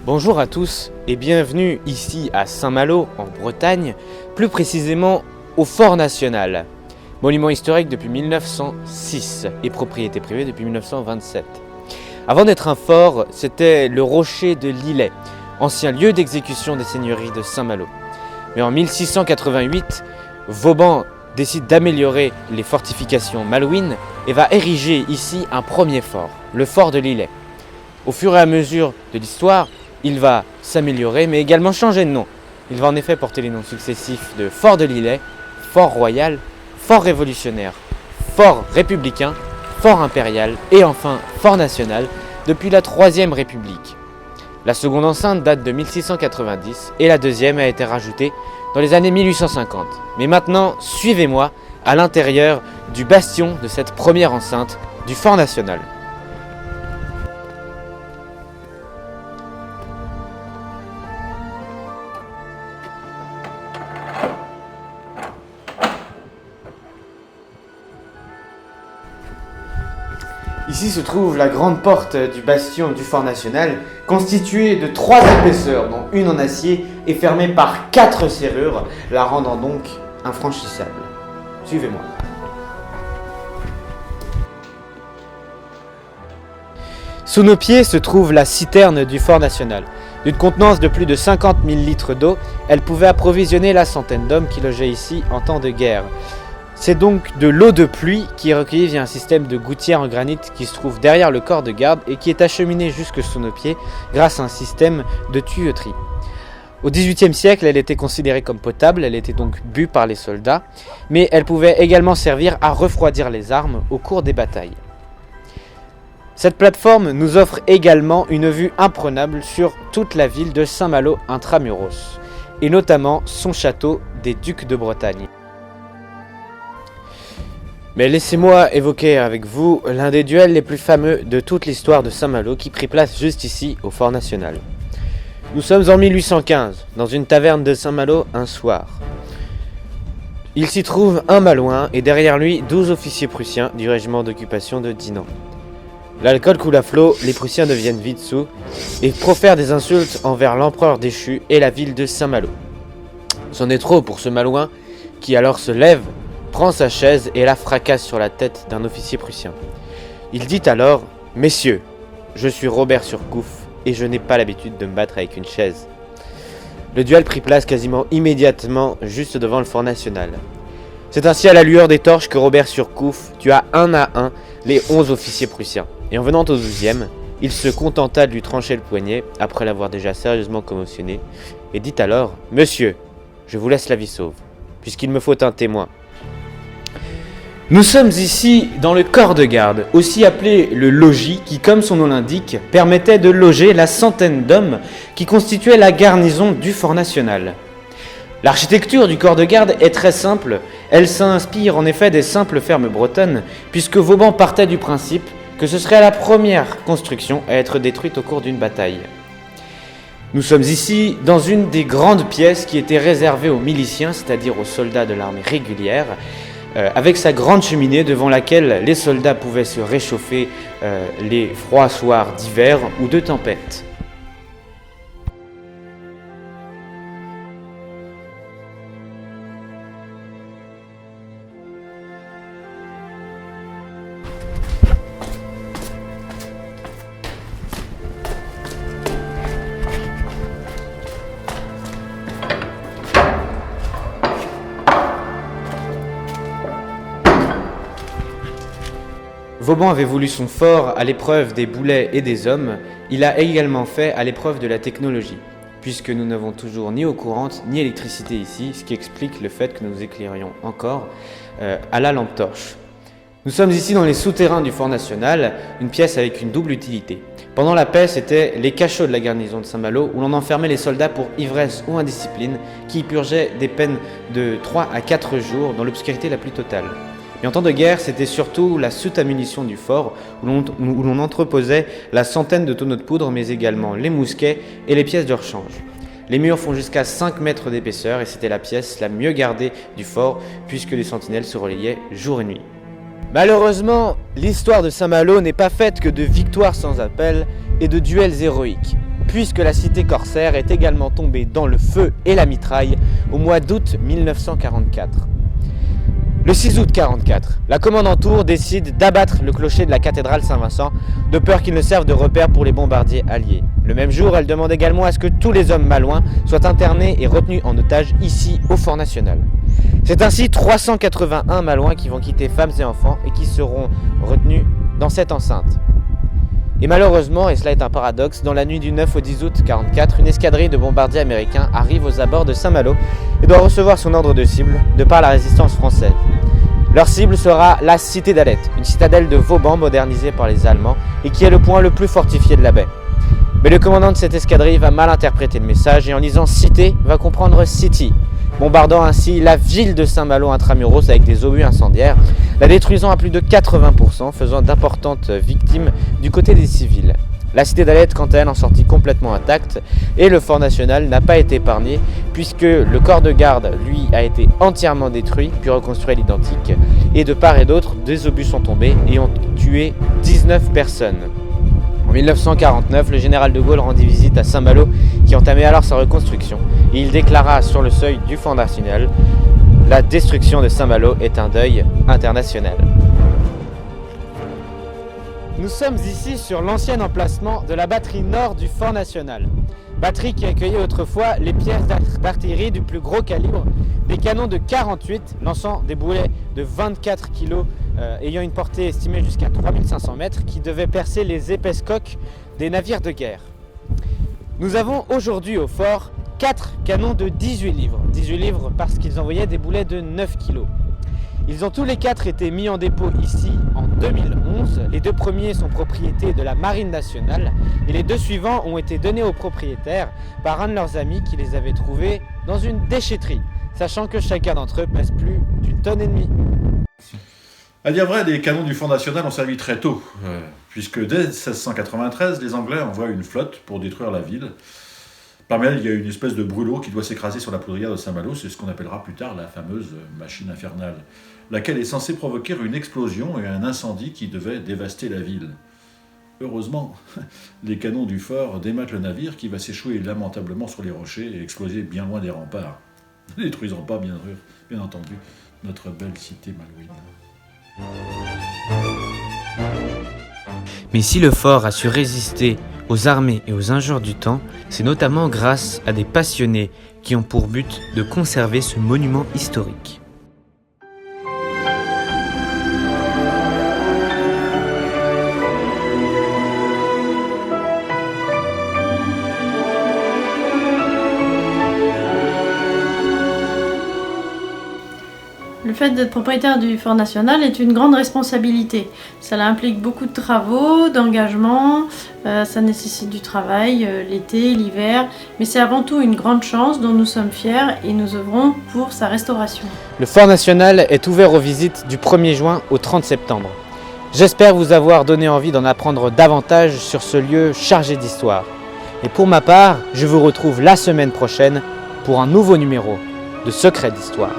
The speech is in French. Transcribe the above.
Bonjour à tous et bienvenue ici à Saint-Malo en Bretagne, plus précisément au Fort National, monument historique depuis 1906 et propriété privée depuis 1927. Avant d'être un fort, c'était le rocher de Lillet, ancien lieu d'exécution des seigneuries de Saint-Malo. Mais en 1688, Vauban décide d'améliorer les fortifications malouines et va ériger ici un premier fort, le fort de Lillet. Au fur et à mesure de l'histoire, il va s'améliorer, mais également changer de nom. Il va en effet porter les noms successifs de Fort de Lillet, Fort Royal, Fort Révolutionnaire, Fort Républicain, Fort Impérial et enfin Fort National depuis la Troisième République. La seconde enceinte date de 1690 et la deuxième a été rajoutée dans les années 1850. Mais maintenant, suivez-moi à l'intérieur du bastion de cette première enceinte du Fort National. Ici se trouve la grande porte du bastion du Fort National, constituée de 3 épaisseurs, dont une en acier, et fermée par 4 serrures, la rendant donc infranchissable. Suivez-moi. Sous nos pieds se trouve la citerne du Fort National. D'une contenance de plus de 50 000 litres d'eau, elle pouvait approvisionner la centaine d'hommes qui logeaient ici en temps de guerre. C'est donc de l'eau de pluie qui est recueillie via un système de gouttières en granit qui se trouve derrière le corps de garde et qui est acheminé jusque sous nos pieds grâce à un système de tuyauterie. Au XVIIIe siècle, elle était considérée comme potable, elle était donc bue par les soldats, mais elle pouvait également servir à refroidir les armes au cours des batailles. Cette plateforme nous offre également une vue imprenable sur toute la ville de Saint-Malo intramuros, et notamment son château des Ducs de Bretagne. Mais laissez-moi évoquer avec vous l'un des duels les plus fameux de toute l'histoire de Saint-Malo qui prit place juste ici au Fort National. Nous sommes en 1815, dans une taverne de Saint-Malo un soir. Il s'y trouve un Malouin et derrière lui 12 officiers prussiens du régiment d'occupation de Dinant. L'alcool coule à flot, les Prussiens deviennent vite soûls et profèrent des insultes envers l'empereur déchu et la ville de Saint-Malo. C'en est trop pour ce Malouin qui alors se lève, prend sa chaise et la fracasse sur la tête d'un officier prussien. Il dit alors « Messieurs, je suis Robert Surcouf et je n'ai pas l'habitude de me battre avec une chaise. » Le duel prit place quasiment immédiatement juste devant le Fort National. C'est ainsi à la lueur des torches que Robert Surcouf tua 1 à 1 les 11 officiers prussiens. Et en venant au 12e, il se contenta de lui trancher le poignet après l'avoir déjà sérieusement commotionné et dit alors « Monsieur, je vous laisse la vie sauve, puisqu'il me faut un témoin. » Nous sommes ici dans le corps de garde, aussi appelé le logis, qui, comme son nom l'indique, permettait de loger la centaine d'hommes qui constituaient la garnison du Fort National. L'architecture du corps de garde est très simple, elle s'inspire en effet des simples fermes bretonnes, puisque Vauban partait du principe que ce serait la première construction à être détruite au cours d'une bataille. Nous sommes ici dans une des grandes pièces qui était réservée aux miliciens, c'est-à-dire aux soldats de l'armée régulière, avec sa grande cheminée devant laquelle les soldats pouvaient se réchauffer les froids soirs d'hiver ou de tempête. Vauban avait voulu son fort à l'épreuve des boulets et des hommes, il a également fait à l'épreuve de la technologie, puisque nous n'avons toujours ni eau courante ni électricité ici, ce qui explique le fait que nous éclairions encore à la lampe torche. Nous sommes ici dans les souterrains du Fort National, une pièce avec une double utilité. Pendant la paix, c'était les cachots de la garnison de Saint-Malo où l'on enfermait les soldats pour ivresse ou indiscipline qui y purgeaient des peines de 3 à 4 jours dans l'obscurité la plus totale. Mais en temps de guerre, c'était surtout la soute à munitions du fort où l'on entreposait la centaine de tonneaux de poudre mais également les mousquets et les pièces de rechange. Les murs font jusqu'à 5 mètres d'épaisseur et c'était la pièce la mieux gardée du fort puisque les sentinelles se relayaient jour et nuit. Malheureusement, l'histoire de Saint-Malo n'est pas faite que de victoires sans appel et de duels héroïques, puisque la cité corsaire est également tombée dans le feu et la mitraille au mois d'août 1944. Le 6 août 1944, la commandant Tours décide d'abattre le clocher de la cathédrale Saint-Vincent, de peur qu'il ne serve de repère pour les bombardiers alliés. Le même jour, elle demande également à ce que tous les hommes malouins soient internés et retenus en otage ici au Fort National. C'est ainsi 381 Malouins qui vont quitter femmes et enfants et qui seront retenus dans cette enceinte. Et malheureusement, et cela est un paradoxe, dans la nuit du 9 au 10 août 1944, une escadrille de bombardiers américains arrive aux abords de Saint-Malo et doit recevoir son ordre de cible de par la résistance française. Leur cible sera la cité d'Alette, une citadelle de Vauban modernisée par les Allemands et qui est le point le plus fortifié de la baie. Mais le commandant de cette escadrille va mal interpréter le message et en lisant cité va comprendre city, bombardant ainsi la ville de Saint-Malo intramuros avec des obus incendiaires, la détruisant à plus de 80%, faisant d'importantes victimes du côté des civils. La cité d'Alette, quant à elle, en sortit complètement intacte et le Fort National n'a pas été épargné puisque le corps de garde, lui, a été entièrement détruit puis reconstruit à l'identique et de part et d'autre, des obus sont tombés et ont tué 19 personnes. En 1949, le général de Gaulle rendit visite à Saint-Malo qui entamait alors sa reconstruction et il déclara sur le seuil du Fort National « La destruction de Saint-Malo est un deuil international ». Nous sommes ici sur l'ancien emplacement de la batterie nord du Fort National. Batterie qui accueillait autrefois les pièces d'artillerie du plus gros calibre, des canons de 48 lançant des boulets de 24 kg ayant une portée estimée jusqu'à 3500 mètres qui devaient percer les épaisses coques des navires de guerre. Nous avons aujourd'hui au fort 4 canons de 18 livres. 18 livres parce qu'ils envoyaient des boulets de 9 kg. Ils ont tous les 4 été mis en dépôt ici en 2011. Les 2 premiers sont propriété de la Marine nationale et les 2 suivants ont été donnés aux propriétaires par un de leurs amis qui les avait trouvés dans une déchetterie, sachant que chacun d'entre eux pèse plus d'1,5 tonne. À dire vrai, les canons du Fort National ont servi très tôt, puisque dès 1693, les Anglais envoient une flotte pour détruire la ville. Parmi elles, il y a une espèce de brûlot qui doit s'écraser sur la poudrière de Saint-Malo, c'est ce qu'on appellera plus tard la fameuse machine infernale, laquelle est censée provoquer une explosion et un incendie qui devait dévaster la ville. Heureusement, les canons du fort dématent le navire qui va s'échouer lamentablement sur les rochers et exploser bien loin des remparts, ne détruisant pas, bien entendu, notre belle cité malouine. Mais si le fort a su résister aux armées et aux injures du temps, c'est notamment grâce à des passionnés qui ont pour but de conserver ce monument historique. Le fait d'être propriétaire du Fort National est une grande responsabilité. Cela implique beaucoup de travaux, d'engagement, ça nécessite du travail l'été, l'hiver, mais c'est avant tout une grande chance dont nous sommes fiers et nous œuvrons pour sa restauration. Le Fort National est ouvert aux visites du 1er juin au 30 septembre. J'espère vous avoir donné envie d'en apprendre davantage sur ce lieu chargé d'histoire. Et pour ma part, je vous retrouve la semaine prochaine pour un nouveau numéro de Secrets d'Histoire.